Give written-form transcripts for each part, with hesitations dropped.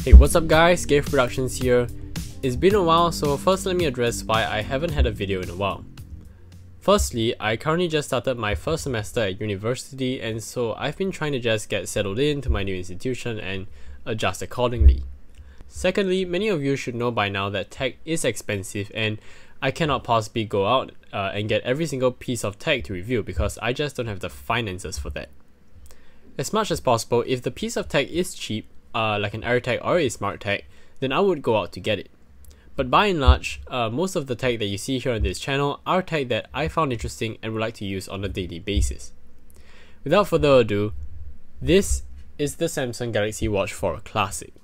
Hey, what's up guys, Gave Productions here. It's been a while, so first let me address why I haven't had a video in a while. Firstly, I currently just started my first semester at university, and so I've been trying to just get settled into my new institution and adjust accordingly. Secondly, many of you should know by now that tech is expensive and I cannot possibly go out and get every single piece of tech to review because I just don't have the finances for that. As much as possible, if the piece of tech is cheap, like an AirTag or a SmartTag, then I would go out to get it. But by and large, most of the tech that you see here on this channel are tech that I found interesting and would like to use on a daily basis. Without further ado, this is the Samsung Galaxy Watch 4 Classic.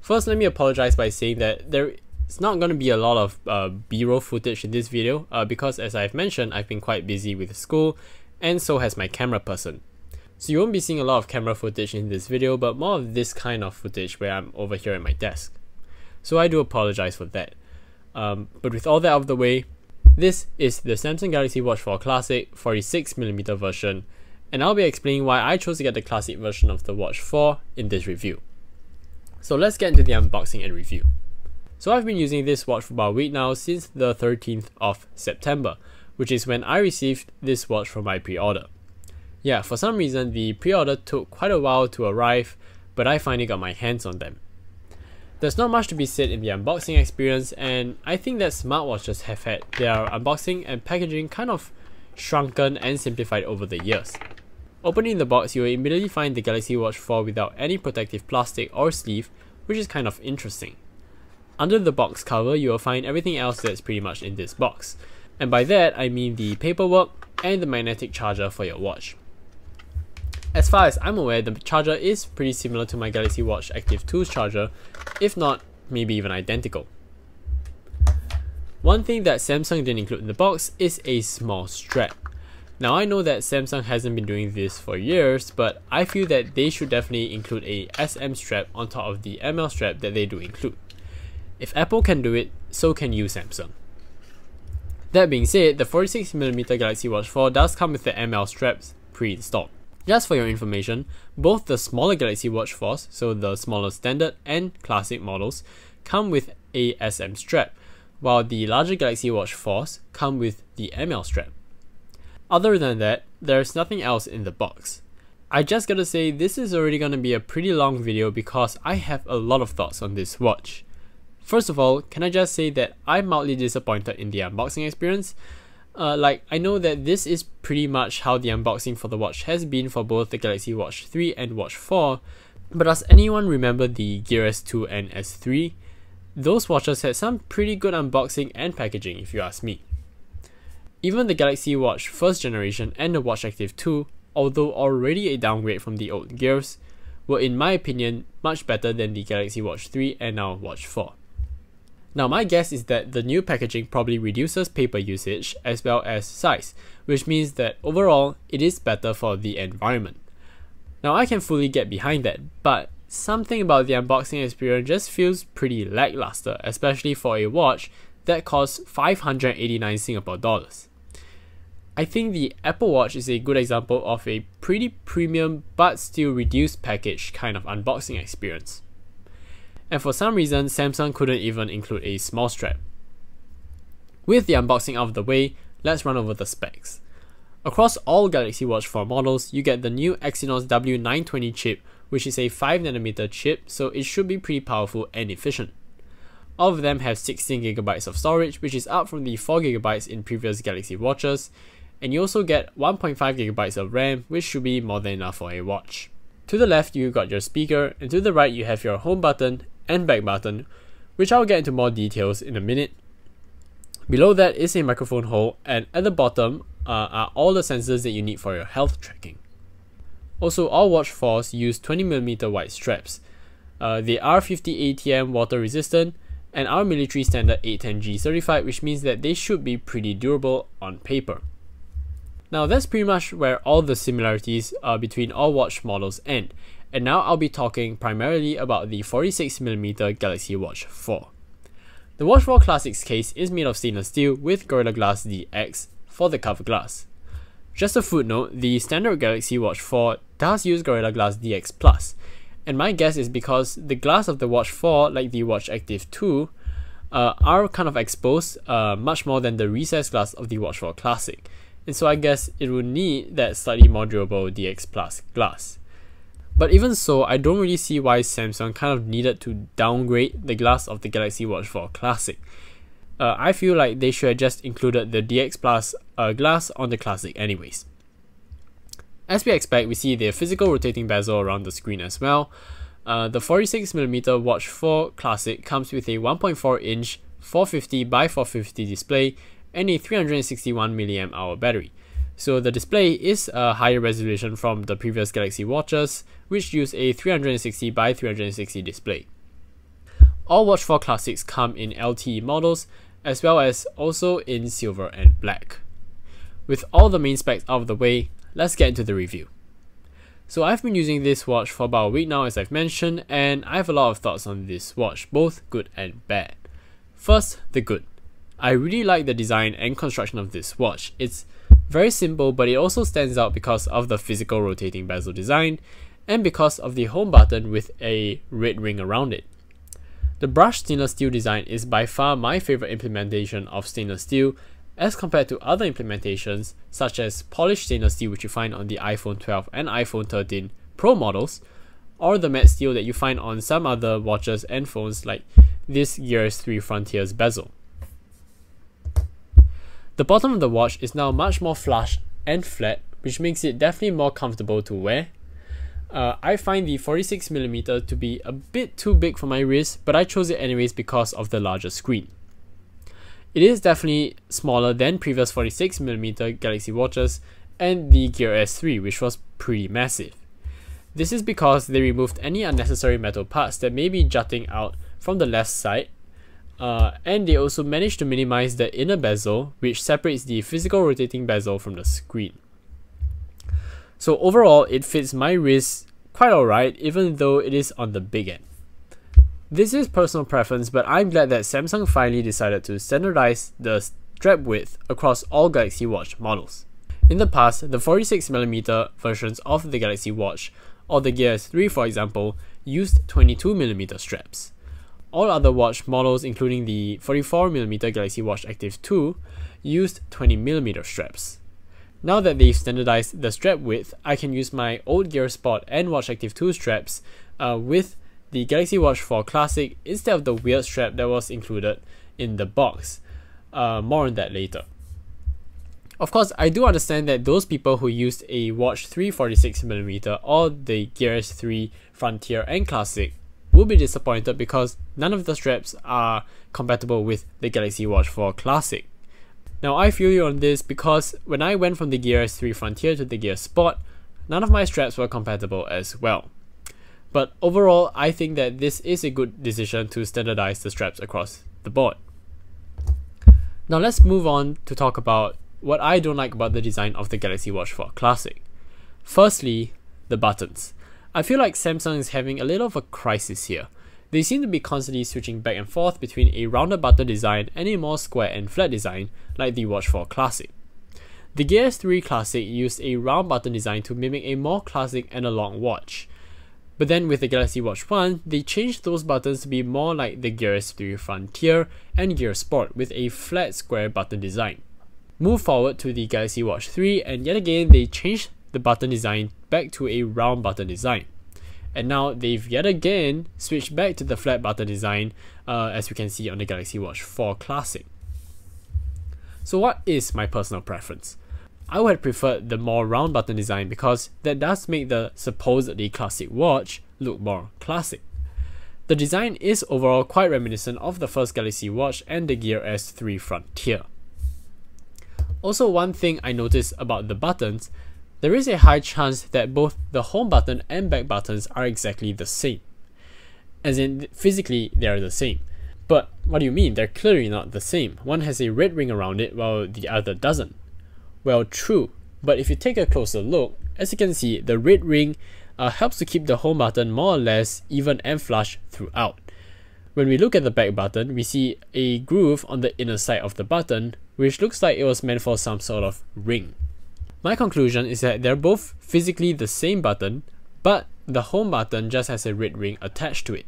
First, let me apologize by saying that there is not going to be a lot of B-roll footage in this video because, as I've mentioned, I've been quite busy with school and so has my camera person. So you won't be seeing a lot of camera footage in this video, but more of this kind of footage where I'm over here at my desk. So I do apologize for that. But with all that out of the way, this is the Samsung Galaxy Watch 4 Classic 46mm version, and I'll be explaining why I chose to get the classic version of the Watch 4 in this review. So let's get into the unboxing and review. So I've been using this watch for about a week now, since the 13th of September, which is when I received this watch for my pre-order. Yeah, for some reason the pre-order took quite a while to arrive, but I finally got my hands on them. There's not much to be said in the unboxing experience, and I think that smartwatches have had their unboxing and packaging kind of shrunken and simplified over the years. Opening the box, you will immediately find the Galaxy Watch 4 without any protective plastic or sleeve, which is kind of interesting. Under the box cover, you will find everything else that's pretty much in this box, and by that I mean the paperwork and the magnetic charger for your watch. As far as I'm aware, the charger is pretty similar to my Galaxy Watch Active 2's charger, if not maybe even identical. One thing that Samsung didn't include in the box is a small strap. Now I know that Samsung hasn't been doing this for years, but I feel that they should definitely include a SM strap on top of the ML strap that they do include. If Apple can do it, so can you, Samsung. That being said, the 46mm Galaxy Watch 4 does come with the ML straps pre-installed. Just for your information, both the smaller Galaxy Watch 4s, so the smaller standard and classic models, come with a SM strap, while the larger Galaxy Watch 4s come with the ML strap. Other than that, there's nothing else in the box. I just gotta say, this is already gonna be a pretty long video because I have a lot of thoughts on this watch. First of all, can I just say that I'm mildly disappointed in the unboxing experience? I know that this is pretty much how the unboxing for the watch has been for both the Galaxy Watch 3 and Watch 4, but does anyone remember the Gear S2 and S3? Those watches had some pretty good unboxing and packaging if you ask me. Even the Galaxy Watch 1st generation and the Watch Active 2, although already a downgrade from the old Gears, were in my opinion much better than the Galaxy Watch 3 and now Watch 4. Now my guess is that the new packaging probably reduces paper usage as well as size, which means that overall it is better for the environment. Now I can fully get behind that, but something about the unboxing experience just feels pretty lackluster, especially for a watch that costs 589 Singapore dollars. I think the Apple Watch is a good example of a pretty premium but still reduced package kind of unboxing experience. And for some reason, Samsung couldn't even include a small strap. With the unboxing out of the way, let's run over the specs. Across all Galaxy Watch 4 models, you get the new Exynos W920 chip, which is a 5nm chip, so it should be pretty powerful and efficient. All of them have 16GB of storage, which is up from the 4GB in previous Galaxy Watches, and you also get 1.5GB of RAM, which should be more than enough for a watch. To the left, you got your speaker, and to the right, you have your home button and back button, which I'll get into more details in a minute. Below that is a microphone hole, and at the bottom are all the sensors that you need for your health tracking. Also, all Watch 4s use 20mm wide straps. They are 50 ATM water resistant and are military standard 810G certified, which means that they should be pretty durable on paper. Now that's pretty much where all the similarities between all watch models end, and now I'll be talking primarily about the 46mm Galaxy Watch 4. The Watch 4 Classic's case is made of stainless steel with Gorilla Glass DX for the cover glass. Just a footnote, the standard Galaxy Watch 4 does use Gorilla Glass DX Plus, And my guess is because the glass of the Watch 4, like the Watch Active 2, are kind of exposed much more than the recessed glass of the Watch 4 Classic. And so I guess it would need that slightly more durable DX Plus glass. But even so, I don't really see why Samsung kind of needed to downgrade the glass of the Galaxy Watch 4 Classic. I feel like they should have just included the DX Plus glass on the Classic anyways. As we expect, we see the physical rotating bezel around the screen as well. The 46mm Watch 4 Classic comes with a 1.4-inch 450 by 450 display and a 361 mAh battery. So the display is a higher resolution from the previous Galaxy Watches, which use a 360 by 360 display. All Watch 4 Classics come in LTE models, as well as also in silver and black. With all the main specs out of the way, let's get into the review. So I've been using this watch for about a week now, as I've mentioned, and I have a lot of thoughts on this watch, both good and bad. First, the good. I really like the design and construction of this watch. It's very simple, but it also stands out because of the physical rotating bezel design and because of the home button with a red ring around it. The brushed stainless steel design is by far my favorite implementation of stainless steel as compared to other implementations such as polished stainless steel, which you find on the iPhone 12 and iPhone 13 Pro models, or the matte steel that you find on some other watches and phones like this Gear S3 Frontier's bezel. The bottom of the watch is now much more flush and flat, which makes it definitely more comfortable to wear. I find the 46mm to be a bit too big for my wrist, but I chose it anyways because of the larger screen. It is definitely smaller than previous 46mm Galaxy watches and the Gear S3, which was pretty massive. This is because they removed any unnecessary metal parts that may be jutting out from the left side, and they also managed to minimize the inner bezel, which separates the physical rotating bezel from the screen. So overall, it fits my wrist quite alright, even though it is on the big end. This is personal preference, but I'm glad that Samsung finally decided to standardize the strap width across all Galaxy Watch models. In the past, the 46mm versions of the Galaxy Watch, or the Gear S3 for example, used 22mm straps. All other watch models, including the 44mm Galaxy Watch Active 2, used 20mm straps. Now that they've standardized the strap width, I can use my old Gear Sport and Watch Active 2 straps with the Galaxy Watch 4 Classic instead of the weird strap that was included in the box. More on that later. Of course, I do understand that those people who used a Watch 3 46mm or the Gear S3 Frontier and Classic will be disappointed because none of the straps are compatible with the Galaxy Watch 4 Classic. Now I feel you on this because when I went from the Gear S3 Frontier to the Gear Sport, none of my straps were compatible as well. But overall, I think that this is a good decision to standardize the straps across the board. Now let's move on to talk about what I don't like about the design of the Galaxy Watch 4 Classic. Firstly, the buttons. I feel like Samsung is having a little of a crisis here. They seem to be constantly switching back and forth between a rounded button design and a more square and flat design like the Watch 4 Classic. The Gear S3 Classic used a round button design to mimic a more classic analog watch. But then with the Galaxy Watch 1, they changed those buttons to be more like the Gear S3 Frontier and Gear Sport with a flat square button design. Move forward to the Galaxy Watch 3 and yet again they changed the button design back to a round button design. And now they've yet again switched back to the flat button design as we can see on the Galaxy Watch 4 Classic. So what is my personal preference? I would have preferred the more round button design because that does make the supposedly classic watch look more classic. The design is overall quite reminiscent of the first Galaxy Watch and the Gear S3 Frontier. Also, one thing I noticed about the buttons, there is a high chance that both the home button and back buttons are exactly the same. As in, physically they are the same. But what do you mean? They're clearly not the same. One has a red ring around it while the other doesn't. Well, true, but if you take a closer look, as you can see, the red ring helps to keep the home button more or less even and flush throughout. When we look at the back button, we see a groove on the inner side of the button, which looks like it was meant for some sort of ring. My conclusion is that they're both physically the same button, but the home button just has a red ring attached to it.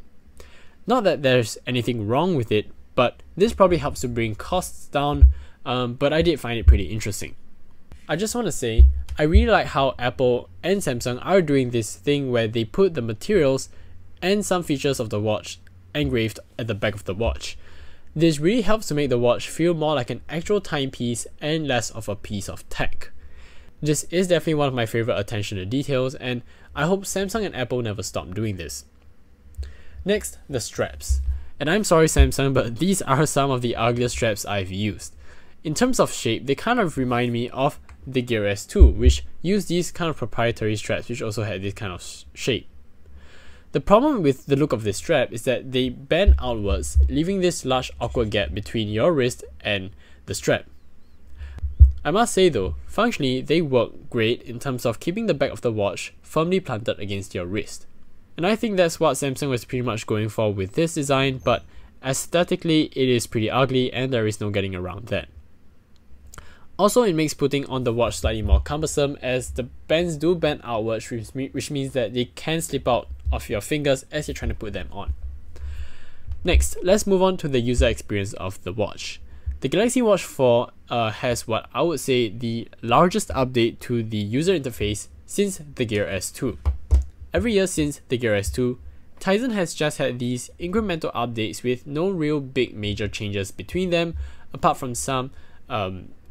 Not that there's anything wrong with it, but this probably helps to bring costs down, but I did find it pretty interesting. I just want to say, I really like how Apple and Samsung are doing this thing where they put the materials and some features of the watch engraved at the back of the watch. This really helps to make the watch feel more like an actual timepiece and less of a piece of tech. This is definitely one of my favorite attention to details, and I hope Samsung and Apple never stop doing this. Next, the straps. And I'm sorry Samsung, but these are some of the ugliest straps I've used. In terms of shape, they kind of remind me of the Gear S2, which used these kind of proprietary straps which also had this kind of shape. The problem with the look of this strap is that they bend outwards, leaving this large awkward gap between your wrist and the strap. I must say though, functionally they work great in terms of keeping the back of the watch firmly planted against your wrist. And I think that's what Samsung was pretty much going for with this design, but aesthetically it is pretty ugly and there is no getting around that. Also, it makes putting on the watch slightly more cumbersome as the bands do bend outwards, which means that they can slip out of your fingers as you're trying to put them on. Next, let's move on to the user experience of the watch. The Galaxy Watch 4 has what I would say the largest update to the user interface since the Gear S2. Every year since the Gear S2, Tizen has just had these incremental updates with no real big major changes between them, apart from some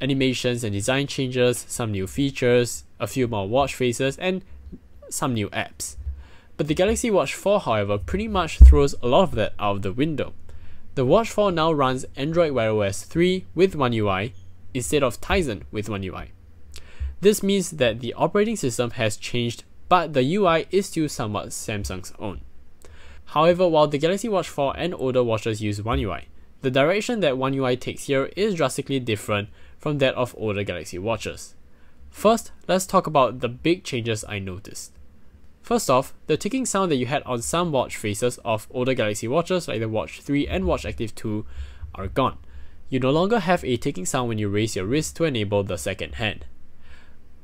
animations and design changes, some new features, a few more watch faces, and some new apps. But the Galaxy Watch 4, however, pretty much throws a lot of that out of the window. The Watch 4 now runs Android Wear OS 3 with One UI instead of Tizen with One UI. This means that the operating system has changed, but the UI is still somewhat Samsung's own. However, while the Galaxy Watch 4 and older watches use One UI, the direction that One UI takes here is drastically different from that of older Galaxy watches. First, let's talk about the big changes I noticed. First off, the ticking sound that you had on some watch faces of older Galaxy watches like the Watch 3 and Watch Active 2 are gone. You no longer have a ticking sound when you raise your wrist to enable the second hand.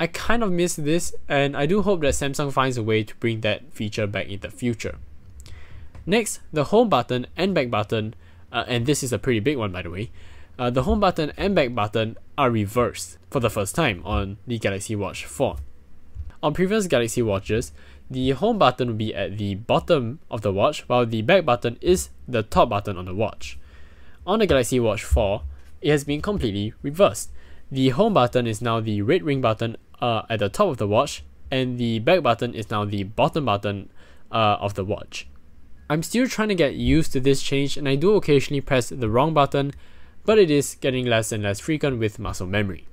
I kind of miss this, and I do hope that Samsung finds a way to bring that feature back in the future. Next, the home button and back button, and this is a pretty big one by the way, the home button and back button are reversed for the first time on the Galaxy Watch 4. On previous Galaxy watches, the home button will be at the bottom of the watch, while the back button is the top button on the watch. On the Galaxy Watch 4, it has been completely reversed. The home button is now the red ring button at the top of the watch, and the back button is now the bottom button of the watch. I'm still trying to get used to this change, and I do occasionally press the wrong button, but it is getting less and less frequent with muscle memory.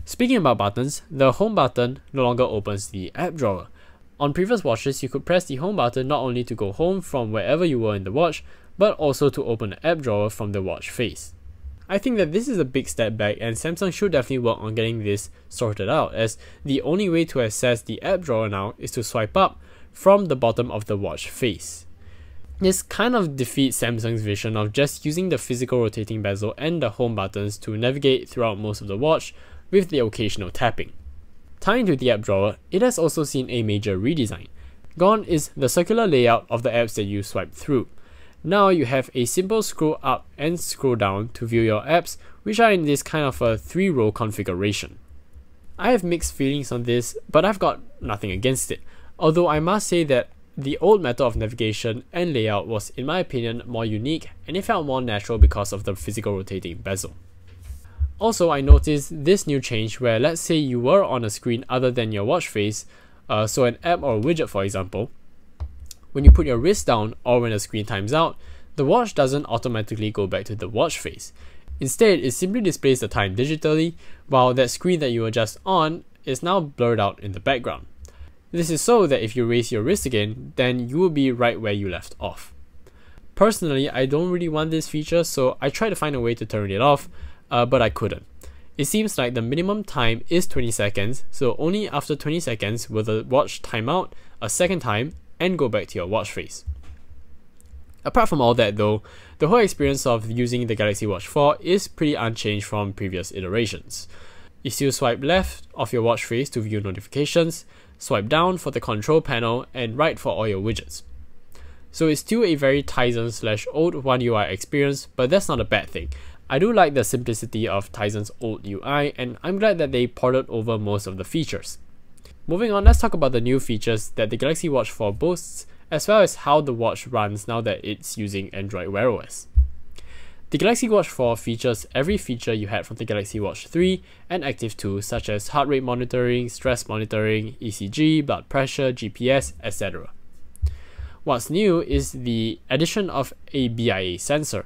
Speaking about buttons, the home button no longer opens the app drawer. On previous watches, you could press the home button not only to go home from wherever you were in the watch, but also to open the app drawer from the watch face. I think that this is a big step back, and Samsung should definitely work on getting this sorted out, as the only way to access the app drawer now is to swipe up from the bottom of the watch face. This kind of defeats Samsung's vision of just using the physical rotating bezel and the home buttons to navigate throughout most of the watch with the occasional tapping. Tying to the app drawer, it has also seen a major redesign. Gone is the circular layout of the apps that you swipe through. Now you have a simple scroll up and scroll down to view your apps, which are in this kind of a 3-row configuration. I have mixed feelings on this, but I've got nothing against it, although I must say that the old method of navigation and layout was, in my opinion, more unique, and it felt more natural because of the physical rotating bezel. Also, I noticed this new change where, let's say you were on a screen other than your watch face, so an app or a widget for example, when you put your wrist down or when the screen times out, the watch doesn't automatically go back to the watch face. Instead, it simply displays the time digitally, while that screen that you were just on is now blurred out in the background. This is so that if you raise your wrist again, then you will be right where you left off. Personally, I don't really want this feature, so I tried to find a way to turn it off, but I couldn't. It seems like the minimum time is 20 seconds, so only after 20 seconds will the watch time out a second time and go back to your watch face. Apart from all that though, the whole experience of using the Galaxy Watch 4 is pretty unchanged from previous iterations. You still swipe left of your watch face to view notifications, swipe down for the control panel, and right for all your widgets. So it's still a very Tizen/old One UI experience, but that's not a bad thing. I do like the simplicity of Tizen's old UI, and I'm glad that they ported over most of the features. Moving on, let's talk about the new features that the Galaxy Watch 4 boasts, as well as how the watch runs now that it's using Android Wear OS. The Galaxy Watch 4 features every feature you had from the Galaxy Watch 3 and Active 2, such as heart rate monitoring, stress monitoring, ECG, blood pressure, GPS, etc. What's new is the addition of a BIA sensor.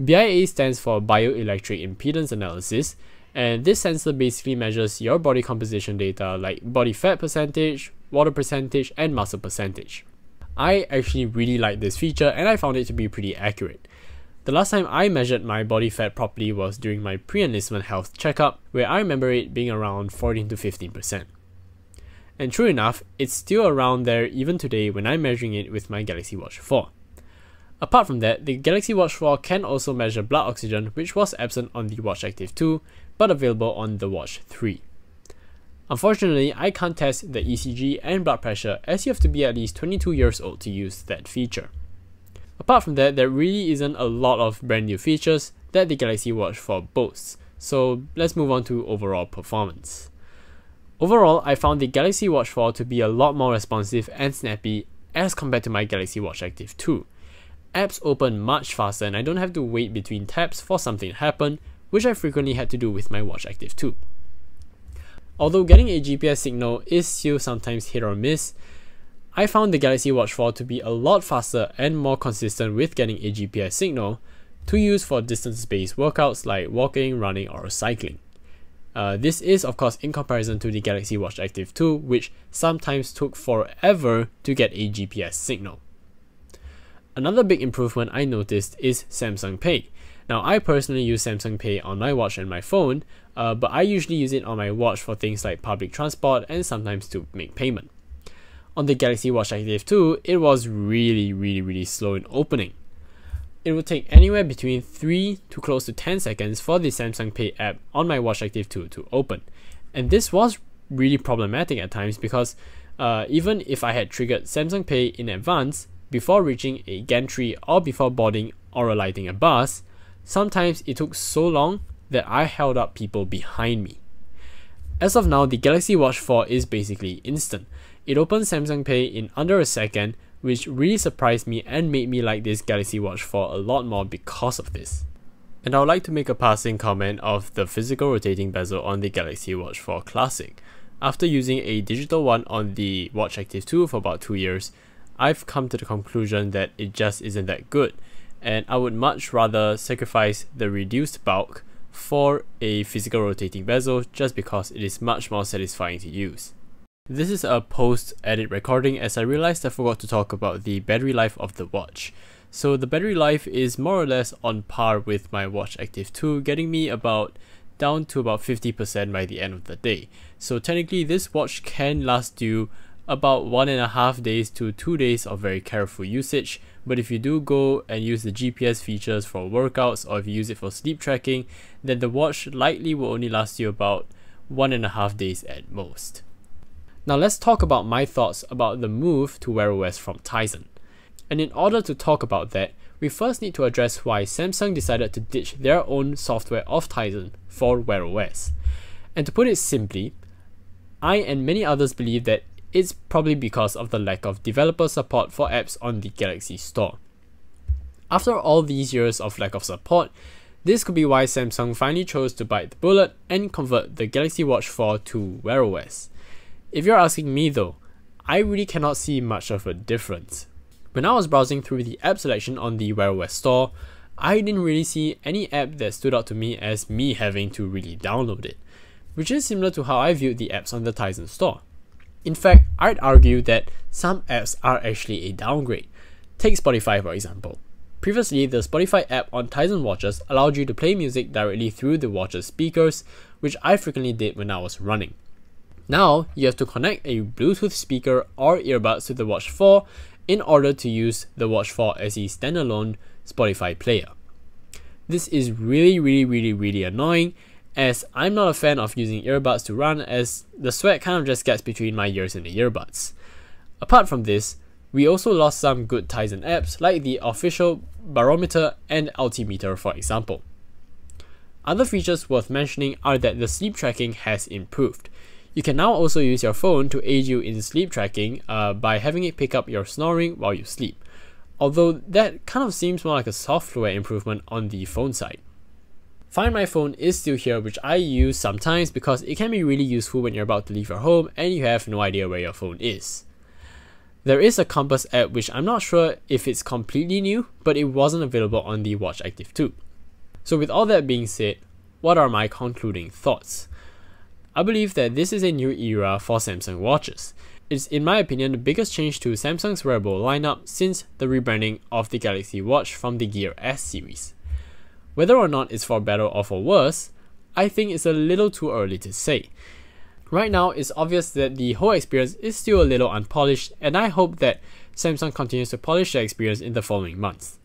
BIA stands for Bioelectric Impedance Analysis, and this sensor basically measures your body composition data like body fat percentage, water percentage, and muscle percentage. I actually really like this feature and I found it to be pretty accurate. The last time I measured my body fat properly was during my pre-enlistment health checkup, where I remember it being around 14 to 15%. And true enough, it's still around there even today when I'm measuring it with my Galaxy Watch 4. Apart from that, the Galaxy Watch 4 can also measure blood oxygen, which was absent on the Watch Active 2, but available on the Watch 3. Unfortunately, I can't test the ECG and blood pressure, as you have to be at least 22 years old to use that feature. Apart from that, there really isn't a lot of brand new features that the Galaxy Watch 4 boasts, so let's move on to overall performance. Overall, I found the Galaxy Watch 4 to be a lot more responsive and snappy as compared to my Galaxy Watch Active 2. Apps open much faster and I don't have to wait between taps for something to happen, which I frequently had to do with my Watch Active 2. Although getting a GPS signal is still sometimes hit or miss, I found the Galaxy Watch 4 to be a lot faster and more consistent with getting a GPS signal to use for distance-based workouts like walking, running, or cycling. This is of course in comparison to the Galaxy Watch Active 2, which sometimes took forever to get a GPS signal. Another big improvement I noticed is Samsung Pay. Now, I personally use Samsung Pay on my watch and my phone, but I usually use it on my watch for things like public transport and sometimes to make payment. On the Galaxy Watch Active 2, it was really slow in opening. It would take anywhere between 3 to close to 10 seconds for the Samsung Pay app on my Watch Active 2 to open. And this was really problematic at times because even if I had triggered Samsung Pay in advance, before reaching a gantry or before boarding or alighting a bus, sometimes it took so long that I held up people behind me. As of now, the Galaxy Watch 4 is basically instant. It opens Samsung Pay in under a second, which really surprised me and made me like this Galaxy Watch 4 a lot more because of this. And I would like to make a passing comment of the physical rotating bezel on the Galaxy Watch 4 Classic. After using a digital one on the Watch Active 2 for about 2 years, I've come to the conclusion that it just isn't that good, and I would much rather sacrifice the reduced bulk for a physical rotating bezel just because it is much more satisfying to use. This is a post-edit recording as I realized I forgot to talk about the battery life of the watch. So the battery life is more or less on par with my Watch Active 2, getting me down to about 50% by the end of the day. So technically this watch can last you about 1.5 days to 2 days of very careful usage, but if you do go and use the GPS features for workouts or if you use it for sleep tracking, then the watch likely will only last you about 1.5 days at most. Now let's talk about my thoughts about the move to Wear OS from Tizen. And in order to talk about that, we first need to address why Samsung decided to ditch their own software of Tizen for Wear OS. And to put it simply, I and many others believe that it's probably because of the lack of developer support for apps on the Galaxy Store. After all these years of lack of support, this could be why Samsung finally chose to bite the bullet and convert the Galaxy Watch 4 to Wear OS. If you're asking me though, I really cannot see much of a difference. When I was browsing through the app selection on the Wear OS store, I didn't really see any app that stood out to me as me having to really download it, which is similar to how I viewed the apps on the Tizen store. In fact, I'd argue that some apps are actually a downgrade. Take Spotify for example. Previously, the Spotify app on Tizen watches allowed you to play music directly through the watch's speakers, which I frequently did when I was running. Now, you have to connect a Bluetooth speaker or earbuds to the Watch 4 in order to use the Watch 4 as a standalone Spotify player. This is really annoying, as I'm not a fan of using earbuds to run, as the sweat kind of just gets between my ears and the earbuds. Apart from this, we also lost some good Tizen apps like the official barometer and altimeter, for example. Other features worth mentioning are that the sleep tracking has improved. You can now also use your phone to aid you in sleep tracking by having it pick up your snoring while you sleep, although that kind of seems more like a software improvement on the phone side. Find My Phone is still here, which I use sometimes because it can be really useful when you're about to leave your home and you have no idea where your phone is. There is a Compass app which I'm not sure if it's completely new, but it wasn't available on the Watch Active 2. So with all that being said, what are my concluding thoughts? I believe that this is a new era for Samsung watches. It's, in my opinion, the biggest change to Samsung's wearable lineup since the rebranding of the Galaxy Watch from the Gear S series. Whether or not it's for better or for worse, I think it's a little too early to say. Right now, it's obvious that the whole experience is still a little unpolished, and I hope that Samsung continues to polish the experience in the following months.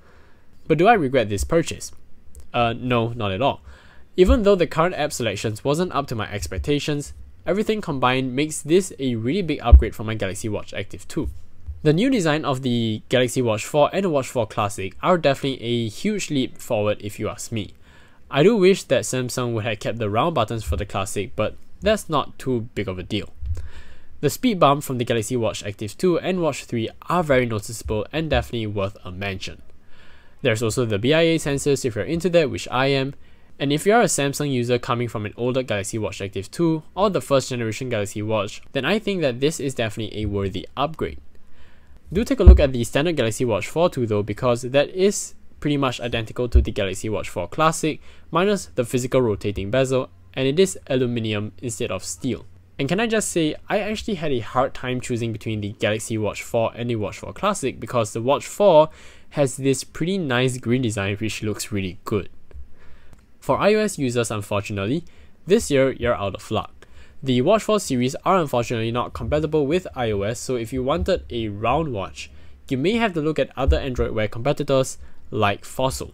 But do I regret this purchase? No, not at all. Even though the current app selections wasn't up to my expectations, everything combined makes this a really big upgrade from my Galaxy Watch Active 2. The new design of the Galaxy Watch 4 and the Watch 4 Classic are definitely a huge leap forward if you ask me. I do wish that Samsung would have kept the round buttons for the Classic, but that's not too big of a deal. The speed bump from the Galaxy Watch Active 2 and Watch 3 are very noticeable and definitely worth a mention. There's also the BIA sensors if you're into that, which I am, and if you're a Samsung user coming from an older Galaxy Watch Active 2 or the first generation Galaxy Watch, then I think that this is definitely a worthy upgrade. Do take a look at the standard Galaxy Watch 4 too though, because that is pretty much identical to the Galaxy Watch 4 Classic minus the physical rotating bezel, and it is aluminium instead of steel. And can I just say, I actually had a hard time choosing between the Galaxy Watch 4 and the Watch 4 Classic because the Watch 4 has this pretty nice green design which looks really good. For iOS users, unfortunately, this year you're out of luck. The Watch 4 series are unfortunately not compatible with iOS, so if you wanted a round watch, you may have to look at other Android Wear competitors like Fossil.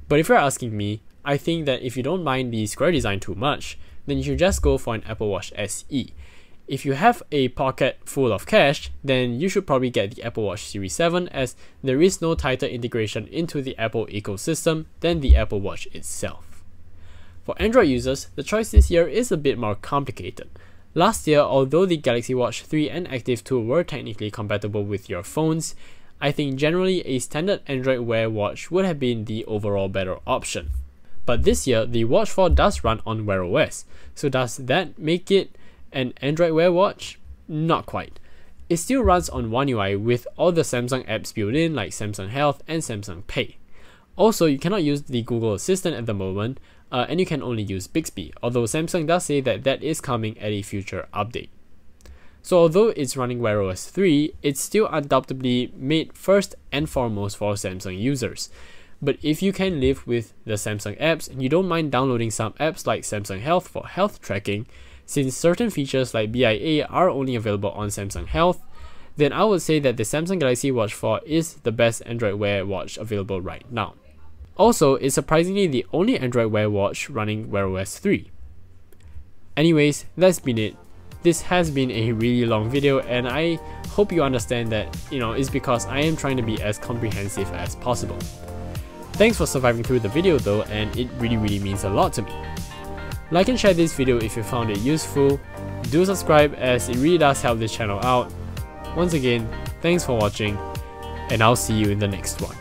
But if you're asking me, I think that if you don't mind the square design too much, then you should just go for an Apple Watch SE. If you have a pocket full of cash, then you should probably get the Apple Watch Series 7 as there is no tighter integration into the Apple ecosystem than the Apple Watch itself. For Android users, the choice this year is a bit more complicated. Last year, although the Galaxy Watch 3 and Active 2 were technically compatible with your phones, I think generally a standard Android Wear watch would have been the overall better option. But this year, the Watch 4 does run on Wear OS, so does that make it an Android Wear watch? Not quite. It still runs on One UI with all the Samsung apps built in like Samsung Health and Samsung Pay. Also, you cannot use the Google Assistant at the moment, and you can only use Bixby, although Samsung does say that that is coming at a future update. So although it's running Wear OS 3, it's still undoubtedly made first and foremost for Samsung users. But if you can live with the Samsung apps and you don't mind downloading some apps like Samsung Health for health tracking, since certain features like BIA are only available on Samsung Health, then I would say that the Samsung Galaxy Watch 4 is the best Android Wear watch available right now. Also, it's surprisingly the only Android Wear watch running Wear OS 3. Anyways, that's been it. This has been a really long video, and I hope you understand that, it's because I am trying to be as comprehensive as possible. Thanks for surviving through the video though, and it really means a lot to me. Like and share this video if you found it useful. Do subscribe as it really does help this channel out. Once again, thanks for watching, and I'll see you in the next one.